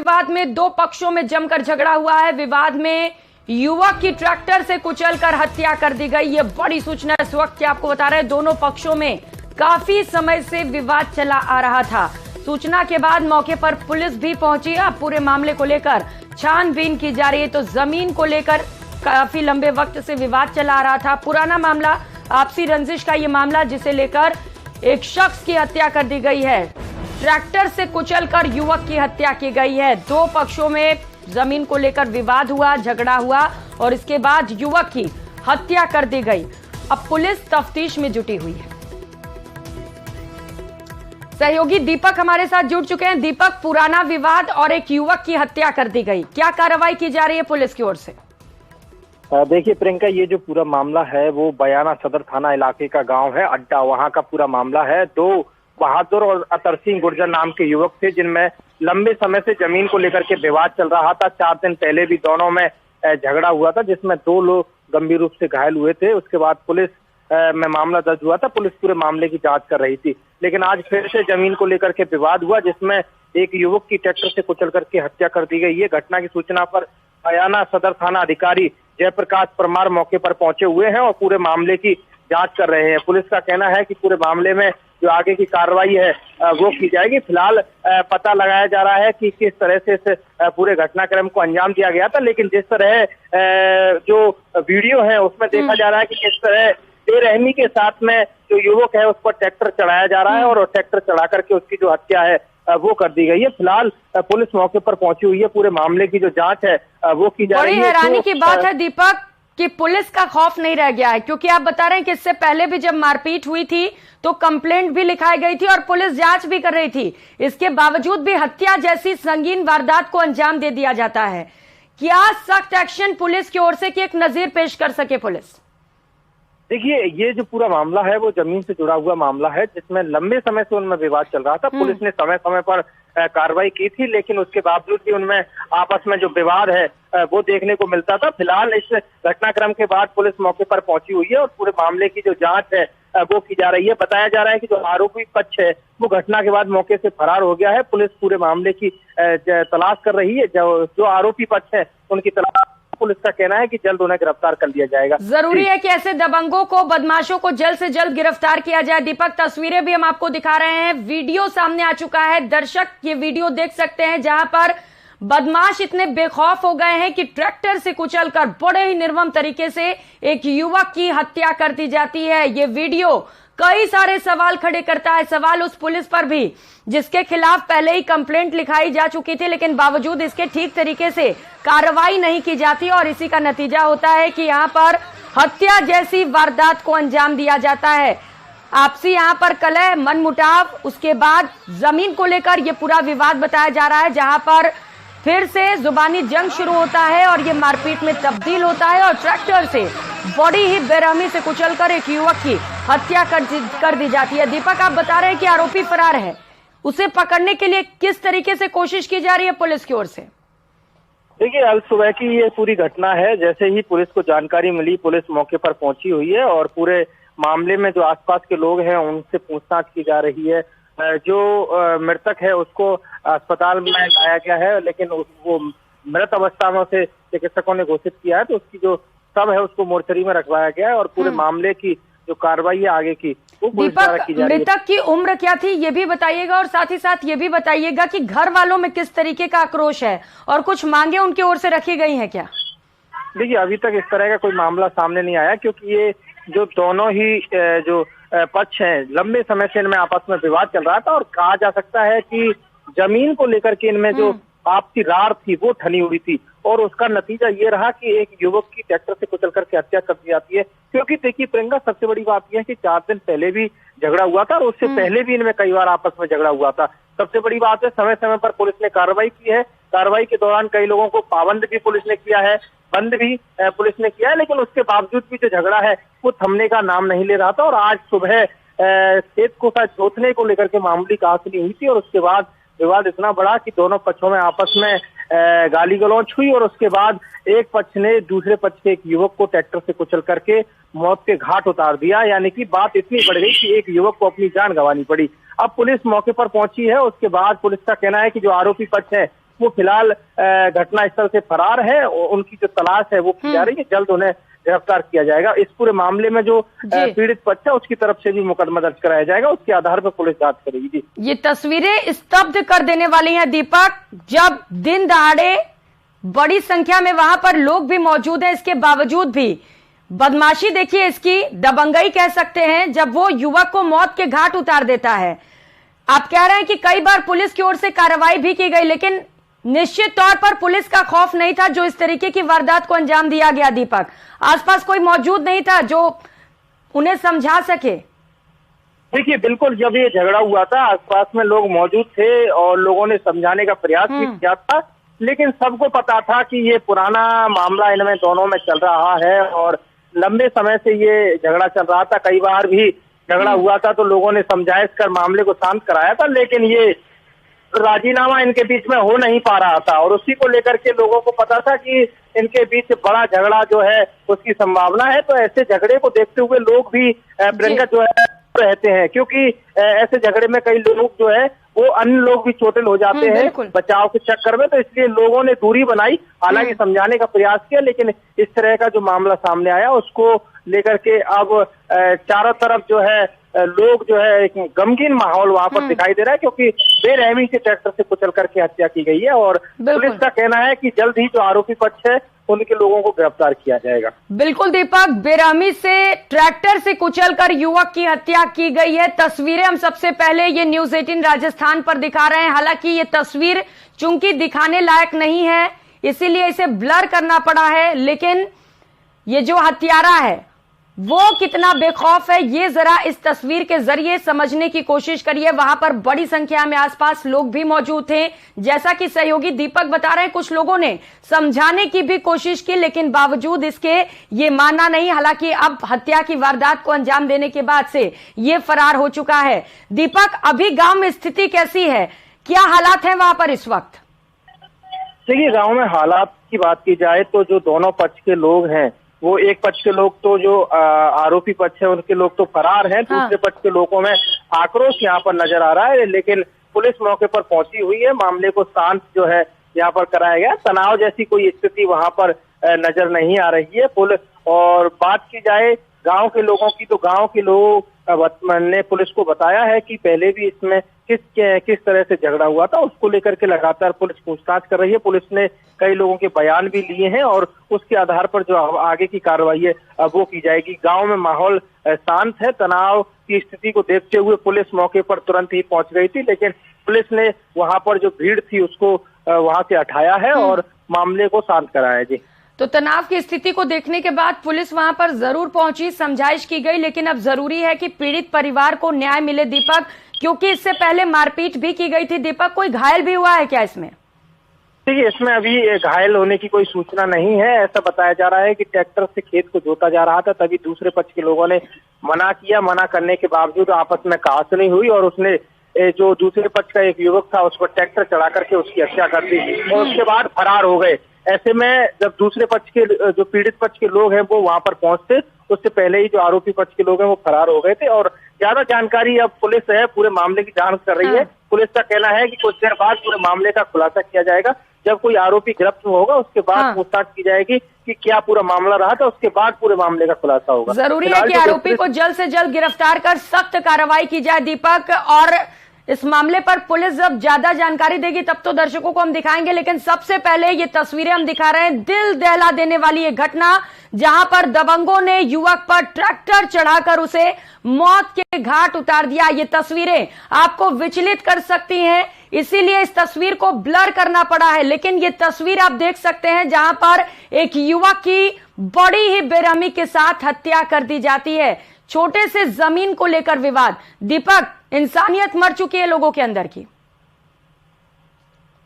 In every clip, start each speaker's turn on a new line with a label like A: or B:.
A: विवाद में दो पक्षों में जमकर झगड़ा हुआ है। विवाद में युवक की ट्रैक्टर से कुचलकर हत्या कर दी गई। ये बड़ी सूचना इस वक्त की आपको बता रहे हैं। दोनों पक्षों में काफी समय से विवाद चला आ रहा था। सूचना के बाद मौके पर पुलिस भी पहुंची। अब पूरे मामले को लेकर छानबीन की जा रही है। तो जमीन को लेकर काफी लंबे वक्त से विवाद चला आ रहा था। पुराना मामला, आपसी रंजिश का ये मामला, जिसे लेकर एक शख्स की हत्या कर दी गई है। ट्रैक्टर से कुचलकर युवक की हत्या की गई है। दो पक्षों में जमीन को लेकर विवाद हुआ, झगड़ा हुआ और इसके बाद युवक की हत्या कर दी गई। अब पुलिस तफ्तीश में जुटी हुई है। सहयोगी दीपक हमारे साथ जुड़ चुके हैं। दीपक, पुराना विवाद और एक युवक की हत्या कर दी गई, क्या कार्रवाई की जा रही है पुलिस की ओर से?
B: देखिए प्रियंका, ये जो पूरा मामला है वो बयाना सदर थाना इलाके का गांव है अड्डा, वहां का पूरा मामला है। दो बहादुर और अतर सिंह गुर्जर नाम के युवक थे जिनमें लंबे समय से जमीन को लेकर के विवाद चल रहा था। 4 दिन पहले भी दोनों में झगड़ा हुआ था जिसमें 2 लोग गंभीर रूप से घायल हुए थे। उसके बाद पुलिस में मामला दर्ज हुआ था। पुलिस पूरे मामले की जांच कर रही थी, लेकिन आज फिर से जमीन को लेकर के विवाद हुआ जिसमें एक युवक की ट्रैक्टर से कुचल करके हत्या कर दी गई। ये घटना की सूचना पर बयाना सदर थाना अधिकारी जयप्रकाश परमार मौके पर पहुंचे हुए हैं और पूरे मामले की जांच कर रहे हैं। पुलिस का कहना है कि पूरे मामले में जो आगे की कार्रवाई है वो की जाएगी। फिलहाल पता लगाया जा रहा है कि किस तरह से इस पूरे घटनाक्रम को अंजाम दिया गया था, लेकिन जिस तरह जो वीडियो है उसमें देखा जा रहा है कि किस तरह बेरहमी के साथ में जो युवक है उस पर ट्रैक्टर चढ़ाया जा रहा है और ट्रैक्टर चढ़ा करके उसकी जो हत्या है वो कर दी गई है। फिलहाल पुलिस मौके पर पहुंची हुई है। पूरे मामले की जो जांच है वो की जा रही है।
A: बड़ी हैरानी की बात है दीपक कि पुलिस का खौफ नहीं रह गया है, क्योंकि आप बता रहे हैं कि इससे पहले भी जब मारपीट हुई थी तो कंप्लेंट भी लिखाई गई थी और पुलिस जांच भी कर रही थी। इसके बावजूद भी हत्या जैसी संगीन वारदात को अंजाम दे दिया जाता है। क्या सख्त एक्शन पुलिस की ओर से कि एक नजीर पेश कर सके पुलिस?
B: देखिए, ये जो पूरा मामला है वो जमीन से जुड़ा हुआ मामला है जिसमें लंबे समय से उनमें विवाद चल रहा था। पुलिस ने समय समय पर कार्रवाई की थी, लेकिन उसके बावजूद भी उनमें आपस में जो विवाद है वो देखने को मिलता था। फिलहाल इस घटनाक्रम के बाद पुलिस मौके पर पहुंची हुई है और पूरे मामले की जो जांच है वो की जा रही है। बताया जा रहा है कि जो आरोपी पक्ष है वो घटना के बाद मौके से फरार हो गया है। पुलिस पूरे मामले की तलाश कर रही है। जो आरोपी पक्ष है उनकी तलाश, पुलिस का कहना है कि जल्द उन्हें गिरफ्तार कर लिया जाएगा।
A: जरूरी है कि ऐसे दबंगों को, बदमाशों को जल्द से जल्द गिरफ्तार किया जाए। दीपक, तस्वीरें भी हम आपको दिखा रहे हैं, वीडियो सामने आ चुका है। दर्शक ये वीडियो देख सकते हैं जहां पर बदमाश इतने बेखौफ हो गए हैं कि ट्रैक्टर से कुचलकर बड़े ही निर्मम तरीके से एक युवक की हत्या कर दी जाती है। ये वीडियो कई सारे सवाल खड़े करता है। सवाल उस पुलिस पर भी जिसके खिलाफ पहले ही कंप्लेंट लिखाई जा चुकी थी, लेकिन बावजूद इसके ठीक तरीके से कार्रवाई नहीं की जाती और इसी का नतीजा होता है कि यहां पर हत्या जैसी वारदात को अंजाम दिया जाता है। आपसी यहां पर कलह, मनमुटाव, उसके बाद जमीन को लेकर यह पूरा विवाद बताया जा रहा है, जहां पर फिर से जुबानी जंग शुरू होता है और ये मारपीट में तब्दील होता है और ट्रैक्टर से बड़ी ही बेरहमी से कुचलकर एक युवक की हत्या कर दी जाती है। दीपक, आप बता रहे हैं कि आरोपी फरार है, उसे पकड़ने के लिए किस तरीके से कोशिश की जा रही है पुलिस की ओर से?
B: देखिए, कल सुबह की ये पूरी घटना है। जैसे ही पुलिस को जानकारी मिली, पुलिस मौके पर पहुंची हुई है और पूरे मामले में जो आसपास के लोग हैं उनसे पूछताछ की जा रही है। जो मृतक है उसको अस्पताल में लाया गया है, लेकिन वो मृत अवस्था में उसे चिकित्सकों ने घोषित किया है, तो उसकी जो शव है उसको मोर्चरी में रखवाया गया है और पूरे मामले की जो कार्रवाई है आगे की वो पुलिस द्वारा की जा रही है।
A: मृतक की उम्र क्या थी ये भी बताइएगा और साथ ही साथ ये भी बताइएगा कि घर वालों में किस तरीके का आक्रोश है और कुछ मांगे उनकी ओर से रखी गई हैं क्या?
B: देखिए, अभी तक इस तरह का कोई मामला सामने नहीं आया, क्योंकि ये जो दोनों ही जो पक्ष हैं लंबे समय से इनमें आपस में विवाद चल रहा था और कहा जा सकता है कि जमीन को लेकर के इनमें जो आपसी रार थी वो ठनी हुई थी और उसका नतीजा ये रहा कि एक युवक की ट्रैक्टर से कुचल करके हत्या कर दी जाती है। क्योंकि देखिए प्रियंका, सबसे बड़ी बात यह है कि 4 दिन पहले भी झगड़ा हुआ था और उससे पहले भी इनमें कई बार आपस में झगड़ा हुआ था। सबसे बड़ी बात है, समय समय पर पुलिस ने कार्रवाई की है। कार्रवाई के दौरान कई लोगों को पाबंद भी पुलिस ने किया है, बंद भी पुलिस ने किया है, लेकिन उसके बावजूद भी जो झगड़ा है वो थमने का नाम नहीं ले रहा था। और आज सुबह खेत को शायद जोतने को लेकर के मामूली कहासुनी हुई थी और उसके बाद विवाद इतना बड़ा कि दोनों पक्षों में आपस में गाली गलौच हुई और उसके बाद एक पक्ष ने दूसरे पक्ष के एक युवक को ट्रैक्टर से कुचल करके मौत के घाट उतार दिया। यानी कि बात इतनी बढ़ गई कि एक युवक को अपनी जान गंवानी पड़ी। अब पुलिस मौके पर पहुंची है। उसके बाद पुलिस का कहना है कि जो आरोपी पक्ष है वो फिलहाल घटनास्थल से फरार है। उनकी जो तलाश है वो की जा रही है, जल्द उन्हें गिरफ्तार किया जाएगा। इस पूरे मामले में जो पीड़ित पक्ष है उसकी तरफ से भी मुकदमा दर्ज कराया जाएगा, उसके आधार पर पुलिस जांच करेगी। जी,
A: ये तस्वीरें स्तब्ध कर देने वाली हैं दीपक, जब दिन दहाड़े बड़ी संख्या में वहां पर लोग भी मौजूद हैं, इसके बावजूद भी बदमाशी देखिए, इसकी दबंगई कह सकते हैं, जब वो युवक को मौत के घाट उतार देता है। आप कह रहे हैं कि कई बार पुलिस की ओर से कार्रवाई भी की गई, लेकिन निश्चित तौर पर पुलिस का खौफ नहीं था जो इस तरीके की वारदात को अंजाम दिया गया। दीपक, आसपास कोई मौजूद नहीं था जो उन्हें समझा सके?
B: देखिए, बिल्कुल, जब ये झगड़ा हुआ था आसपास में लोग मौजूद थे और लोगों ने समझाने का प्रयास भी किया था, लेकिन सबको पता था कि ये पुराना मामला इनमें दोनों में चल रहा है और लंबे समय से ये झगड़ा चल रहा था। कई बार भी झगड़ा हुआ था तो लोगों ने समझाइश कर मामले को शांत कराया था, लेकिन ये राजीनामा इनके बीच में हो नहीं पा रहा था और उसी को लेकर के लोगों को पता था कि इनके बीच बड़ा झगड़ा जो है उसकी संभावना है। तो ऐसे झगड़े को देखते हुए लोग भी प्रियंका जो है रहते हैं, क्योंकि ऐसे झगड़े में कई लोग जो है वो अन्य लोग भी चोटिल हो जाते हैं बचाव के चक्कर में, तो इसलिए लोगों ने दूरी बनाई। हालांकि समझाने का प्रयास किया, लेकिन इस तरह का जो मामला सामने आया उसको लेकर के अब चारों तरफ जो है लोग जो है एक गमगीन माहौल वहां पर दिखाई दे रहा है, क्योंकि बेरहमी से ट्रैक्टर से कुचल करके हत्या की गई है और पुलिस का कहना है कि जल्द ही जो आरोपी पक्ष है उनके लोगों को गिरफ्तार किया जाएगा।
A: बिल्कुल दीपक, बेरहमी से ट्रैक्टर से कुचलकर युवक की हत्या की गई है। तस्वीरें हम सबसे पहले ये न्यूज 18 राजस्थान पर दिखा रहे हैं। हालांकि ये तस्वीर चूंकि दिखाने लायक नहीं है इसीलिए इसे ब्लर करना पड़ा है, लेकिन ये जो हत्यारा है वो कितना बेखौफ है ये जरा इस तस्वीर के जरिए समझने की कोशिश करिए। वहां पर बड़ी संख्या में आसपास लोग भी मौजूद थे। जैसा कि सहयोगी दीपक बता रहे हैं, कुछ लोगों ने समझाने की भी कोशिश की, लेकिन बावजूद इसके ये माना नहीं। हालांकि अब हत्या की वारदात को अंजाम देने के बाद से ये फरार हो चुका है। दीपक, अभी गांव में स्थिति कैसी है, क्या हालात है वहां पर इस वक्त?
B: देखिए, गांव में हालात की बात की जाए तो जो दोनों पक्ष के लोग हैं, वो एक पक्ष के लोग तो जो आरोपी पक्ष है उनके लोग तो फरार हैं, दूसरे पक्ष के लोगों में आक्रोश यहाँ पर नजर आ रहा है। लेकिन पुलिस मौके पर पहुंची हुई है, मामले को शांत जो है यहाँ पर कराया गया। तनाव जैसी कोई स्थिति वहां पर नजर नहीं आ रही है। पुलिस और बात की जाए गांव के लोगों की, तो गांव के लोग ने पुलिस को बताया है कि पहले भी इसमें किस तरह से झगड़ा हुआ था, उसको लेकर के लगातार पुलिस पूछताछ कर रही है। पुलिस ने कई लोगों के बयान भी लिए हैं और उसके आधार पर जो आगे की कार्रवाई है वो की जाएगी। गांव में माहौल शांत है। तनाव की स्थिति को देखते हुए पुलिस मौके पर तुरंत ही पहुंच गई थी, लेकिन पुलिस ने वहां पर जो भीड़ थी उसको वहां से हटाया है और मामले को शांत कराया है। जी,
A: तो तनाव की स्थिति को देखने के बाद पुलिस वहां पर जरूर पहुंची, समझाइश की गई, लेकिन अब जरूरी है कि पीड़ित परिवार को न्याय मिले दीपक, क्योंकि इससे पहले मारपीट भी की गई थी। दीपक, कोई घायल भी हुआ है क्या इसमें?
B: देखिए, इसमें अभी घायल होने की कोई सूचना नहीं है। ऐसा बताया जा रहा है कि ट्रैक्टर से खेत को जोता जा रहा था, तभी दूसरे पक्ष के लोगों ने मना किया। मना करने के बावजूद आपस में कहासुनी हुई और उसने जो दूसरे पक्ष का एक युवक था उस पर ट्रैक्टर चढ़ा करके उसकी हत्या कर दी और उसके बाद फरार हो गए। ऐसे में जब दूसरे पक्ष के जो पीड़ित पक्ष के लोग हैं वो वहां पर पहुंचते, उससे पहले ही जो आरोपी पक्ष के लोग हैं वो फरार हो गए थे। और ज्यादा जानकारी अब पुलिस है पूरे मामले की जांच कर रही है। पुलिस का कहना है कि कुछ देर बाद पूरे मामले का खुलासा किया जाएगा। जब कोई आरोपी गिरफ्त होगा उसके बाद पूछताछ की जाएगी कि क्या पूरा मामला रहा था, उसके बाद पूरे मामले का खुलासा होगा।
A: जरूरी है कि आरोपी को जल्द से जल्द गिरफ्तार कर सख्त कार्रवाई की जाए दीपक, और इस मामले पर पुलिस जब ज्यादा जानकारी देगी तब तो दर्शकों को हम दिखाएंगे, लेकिन सबसे पहले ये तस्वीरें हम दिखा रहे हैं। दिल दहला देने वाली ये घटना जहां पर दबंगों ने युवक पर ट्रैक्टर चढ़ाकर उसे मौत के घाट उतार दिया। ये तस्वीरें आपको विचलित कर सकती हैं, इसीलिए इस तस्वीर को ब्लर करना पड़ा है, लेकिन ये तस्वीर आप देख सकते हैं जहां पर एक युवक की बड़ी ही बेरहमी के साथ हत्या कर दी जाती है। छोटे से जमीन को लेकर विवाद। दीपक, इंसानियत मर चुकी है लोगों के अंदर की।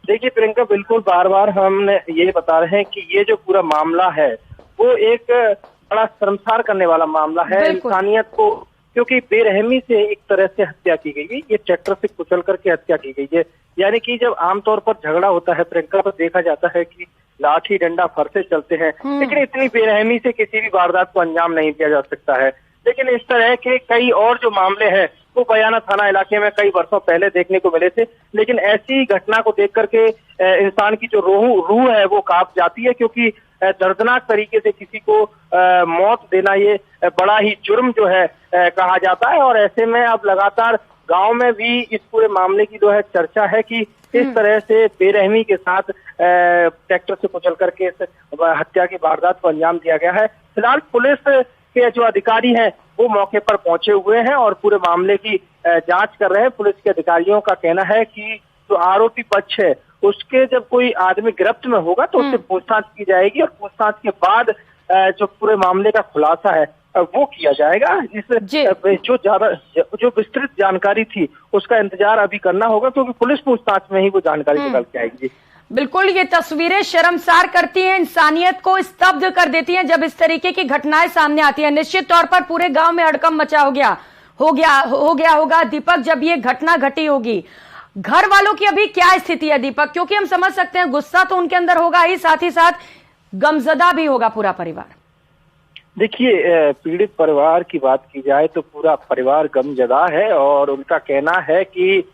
B: देखिए प्रियंका, बिल्कुल बार बार हम ये बता रहे हैं कि ये जो पूरा मामला है वो एक बड़ा शर्मसार करने वाला मामला है इंसानियत को, क्योंकि बेरहमी से एक तरह से हत्या की गई है। ये ट्रैक्टर से कुचल करके हत्या की गई है। यानी कि जब आमतौर पर झगड़ा होता है प्रियंका, तो देखा जाता है कि लाठी डंडा फरसे चलते हैं, लेकिन इतनी बेरहमी से किसी भी वारदात को अंजाम नहीं दिया जा सकता है। लेकिन इस तरह के कई और जो मामले हैं वो बयाना थाना इलाके में कई वर्षों पहले देखने को मिले थे। लेकिन ऐसी घटना को देख करके इंसान की जो रूह है वो कांप जाती है, क्योंकि दर्दनाक तरीके से किसी को मौत देना ये बड़ा ही जुर्म जो है कहा जाता है। और ऐसे में अब लगातार गांव में भी इस पूरे मामले की जो है चर्चा है कि इस तरह से बेरहमी के साथ ट्रैक्टर से कुचल करके इस हत्या की वारदात को अंजाम दिया गया है। फिलहाल पुलिस के जो अधिकारी हैं वो मौके पर पहुंचे हुए हैं और पूरे मामले की जांच कर रहे हैं। पुलिस के अधिकारियों का कहना है कि जो आरोपी पक्ष है उसके जब कोई आदमी गिरफ्त में होगा तो उससे पूछताछ की जाएगी और पूछताछ के बाद जो पूरे मामले का खुलासा है वो किया जाएगा। जो विस्तृत जानकारी थी उसका इंतजार अभी करना होगा, क्योंकि पुलिस पूछताछ में ही वो जानकारी निकल के आएगी।
A: बिल्कुल, ये तस्वीरें शर्मसार करती हैं, इंसानियत को स्तब्ध कर देती हैं जब इस तरीके की घटनाएं सामने आती हैं। निश्चित तौर पर पूरे गांव में हड़कंप मचा हो गया होगा दीपक जब ये घटना घटी होगी। घर वालों की अभी क्या स्थिति है दीपक? क्योंकि हम समझ सकते हैं गुस्सा तो उनके अंदर होगा ही साथ गमजदा भी होगा पूरा परिवार।
B: देखिए, पीड़ित परिवार की बात की जाए तो पूरा परिवार गमजदा है और उनका कहना है कि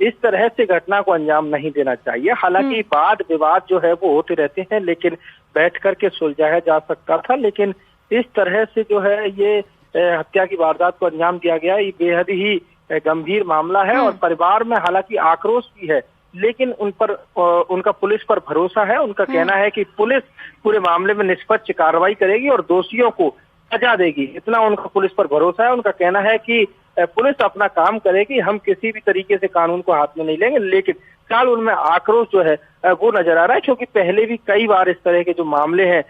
B: इस तरह से घटना को अंजाम नहीं देना चाहिए। हालांकि वाद विवाद जो है वो होते रहते हैं, लेकिन बैठ करके सुलझाया जा सकता था। लेकिन इस तरह से जो है ये हत्या की वारदात को अंजाम दिया गया, ये बेहद ही गंभीर मामला है। और परिवार में हालांकि आक्रोश भी है, लेकिन उनका पुलिस पर भरोसा है। उनका कहना है कि पुलिस पूरे मामले में निष्पक्ष कार्रवाई करेगी और दोषियों को सजा देगी, इतना उनका पुलिस पर भरोसा है। उनका कहना है कि पुलिस अपना काम करेगी, हम किसी भी तरीके से कानून को हाथ में नहीं लेंगे। लेकिन फिलहाल उनमें आक्रोश जो है वो नजर आ रहा है, क्योंकि पहले भी कई बार इस तरह के जो मामले हैं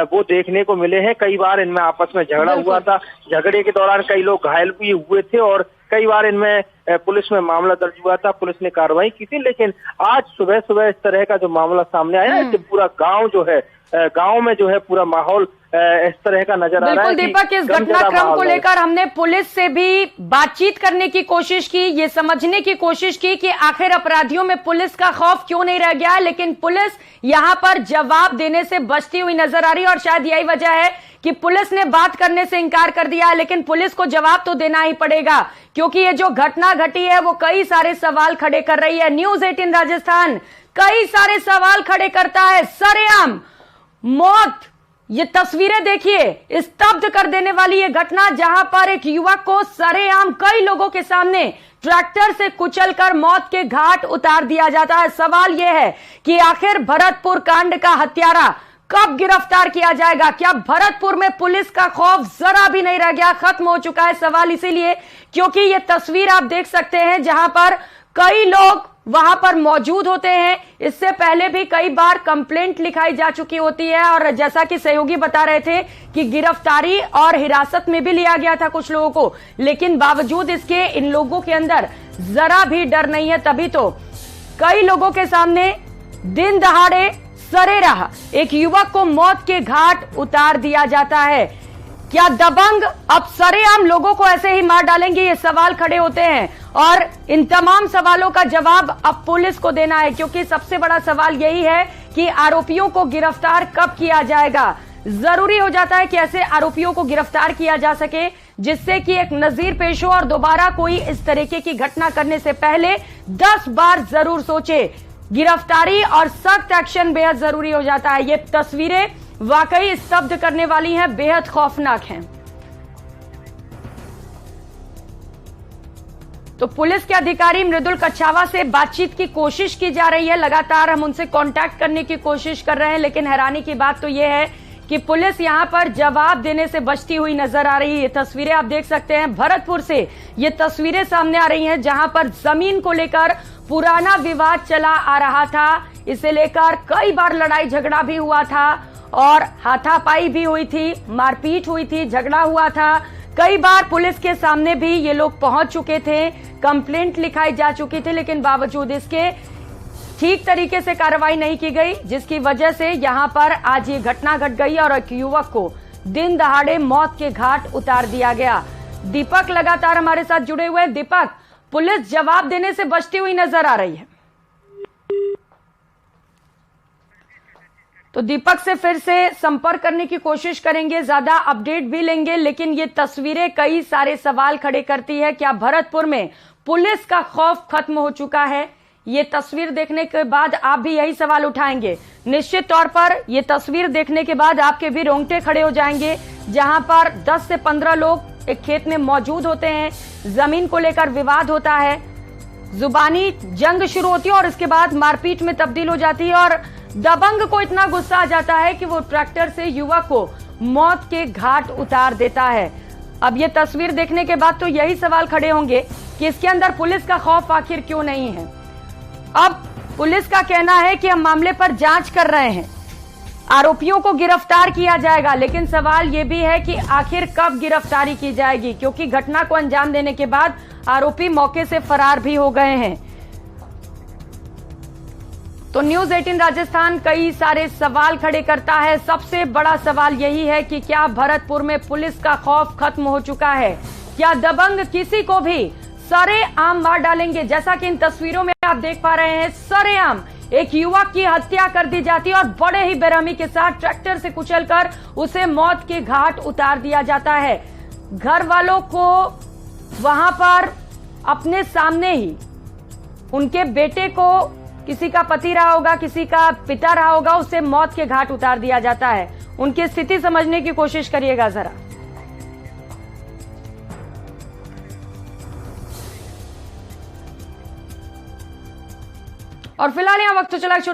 B: वो देखने को मिले हैं। कई बार इनमें आपस में झगड़ा हुआ था, झगड़े के दौरान कई लोग घायल भी हुए थे और कई बार इनमें पुलिस में मामला दर्ज हुआ था, पुलिस ने कार्रवाई की थी। लेकिन आज सुबह इस तरह का जो मामला सामने आया, इससे पूरा गांव जो है, गांव में जो है पूरा माहौल इस तरह का नजर आ रहा है।
A: दीपक, इस घटनाक्रम को लेकर हमने पुलिस से भी बातचीत करने की कोशिश की, ये समझने की कोशिश की कि आखिर अपराधियों में पुलिस का खौफ क्यों नहीं रह गया। लेकिन पुलिस यहां पर जवाब देने से बचती हुई नजर आ रही है और शायद यही वजह है कि पुलिस ने बात करने से इनकार कर दिया है। लेकिन पुलिस को जवाब तो देना ही पड़ेगा, क्योंकि ये जो घटना घटी है वो कई सारे सवाल खड़े कर रही है। न्यूज़ 18 राजस्थान कई सारे सवाल खड़े करता है। सरेआम मौत, ये तस्वीरें देखिए, स्तब्ध कर देने वाली ये घटना, जहां पर एक युवक को सरेआम कई लोगों के सामने ट्रैक्टर से कुचलकर मौत के घाट उतार दिया जाता है। सवाल यह है कि आखिर भरतपुर कांड का हत्यारा कब गिरफ्तार किया जाएगा? क्या भरतपुर में पुलिस का खौफ जरा भी नहीं रह गया, खत्म हो चुका है? सवाल इसीलिए क्योंकि ये तस्वीर आप देख सकते हैं जहां पर कई लोग वहां पर मौजूद होते हैं। इससे पहले भी कई बार कंप्लेंट लिखाई जा चुकी होती है और जैसा कि सहयोगी बता रहे थे कि गिरफ्तारी और हिरासत में भी लिया गया था कुछ लोगों को, लेकिन बावजूद इसके इन लोगों के अंदर जरा भी डर नहीं है। तभी तो कई लोगों के सामने दिन दहाड़े सरेराह एक युवक को मौत के घाट उतार दिया जाता है। क्या दबंग अब सरेआम लोगों को ऐसे ही मार डालेंगे? ये सवाल खड़े होते हैं और इन तमाम सवालों का जवाब अब पुलिस को देना है, क्योंकि सबसे बड़ा सवाल यही है कि आरोपियों को गिरफ्तार कब किया जाएगा। जरूरी हो जाता है कि ऐसे आरोपियों को गिरफ्तार किया जा सके जिससे कि एक नजीर पेश हो और दोबारा कोई इस तरीके की घटना करने से पहले 10 बार जरूर सोचे। गिरफ्तारी और सख्त एक्शन बेहद जरूरी हो जाता है। ये तस्वीरें वाकई स्तब्ध करने वाली हैं, बेहद खौफनाक हैं। तो पुलिस के अधिकारी मृदुल कच्छावा से बातचीत की कोशिश की जा रही है, लगातार हम उनसे कांटेक्ट करने की कोशिश कर रहे हैं, लेकिन हैरानी की बात तो यह है कि पुलिस यहां पर जवाब देने से बचती हुई नजर आ रही है। ये तस्वीरें आप देख सकते हैं, भरतपुर से ये तस्वीरें सामने आ रही हैं जहां पर जमीन को लेकर पुराना विवाद चला आ रहा था। इसे लेकर कई बार लड़ाई झगड़ा भी हुआ था और हाथापाई भी हुई थी, मारपीट हुई थी, झगड़ा हुआ था। कई बार पुलिस के सामने भी ये लोग पहुंच चुके थे, कंप्लेंट लिखाई जा चुकी थी, लेकिन बावजूद इसके ठीक तरीके से कार्रवाई नहीं की गई, जिसकी वजह से यहां पर आज ये घटना घट गई और एक युवक को दिन दहाड़े मौत के घाट उतार दिया गया। दीपक लगातार हमारे साथ जुड़े हुए हैं। दीपक, पुलिस जवाब देने से बचती हुई नजर आ रही है। तो दीपक से फिर से संपर्क करने की कोशिश करेंगे, ज्यादा अपडेट भी लेंगे, लेकिन ये तस्वीरें कई सारे सवाल खड़े करती है। क्या भरतपुर में पुलिस का खौफ खत्म हो चुका है? ये तस्वीर देखने के बाद आप भी यही सवाल उठाएंगे। निश्चित तौर पर ये तस्वीर देखने के बाद आपके भी रोंगटे खड़े हो जाएंगे, जहां पर 10 से 15 लोग एक खेत में मौजूद होते हैं, जमीन को लेकर विवाद होता है, जुबानी जंग शुरू होती है और इसके बाद मारपीट में तब्दील हो जाती है और दबंग को इतना गुस्सा आ जाता है कि वो ट्रैक्टर से युवक को मौत के घाट उतार देता है। अब ये तस्वीर देखने के बाद तो यही सवाल खड़े होंगे कि इसके अंदर पुलिस का खौफ आखिर क्यों नहीं है। अब पुलिस का कहना है कि हम मामले पर जांच कर रहे हैं, आरोपियों को गिरफ्तार किया जाएगा, लेकिन सवाल यह भी है कि आखिर कब गिरफ्तारी की जाएगी, क्योंकि घटना को अंजाम देने के बाद आरोपी मौके से फरार भी हो गए हैं। तो न्यूज 18 राजस्थान कई सारे सवाल खड़े करता है। सबसे बड़ा सवाल यही है कि क्या भरतपुर में पुलिस का खौफ खत्म हो चुका है? क्या दबंग किसी को भी सरेआम मार डालेंगे? जैसा कि इन तस्वीरों में आप देख पा रहे हैं, सरेआम एक युवक की हत्या कर दी जाती है और बड़े ही बेरहमी के साथ ट्रैक्टर से कुचलकर उसे मौत के घाट उतार दिया जाता है। घर वालों को वहां पर अपने सामने ही उनके बेटे को, किसी का पति रहा होगा, किसी का पिता रहा होगा, उसे मौत के घाट उतार दिया जाता है। उनकी स्थिति समझने की कोशिश करिएगा जरा। और फिलहाल यहां वक्त तो चला छोटा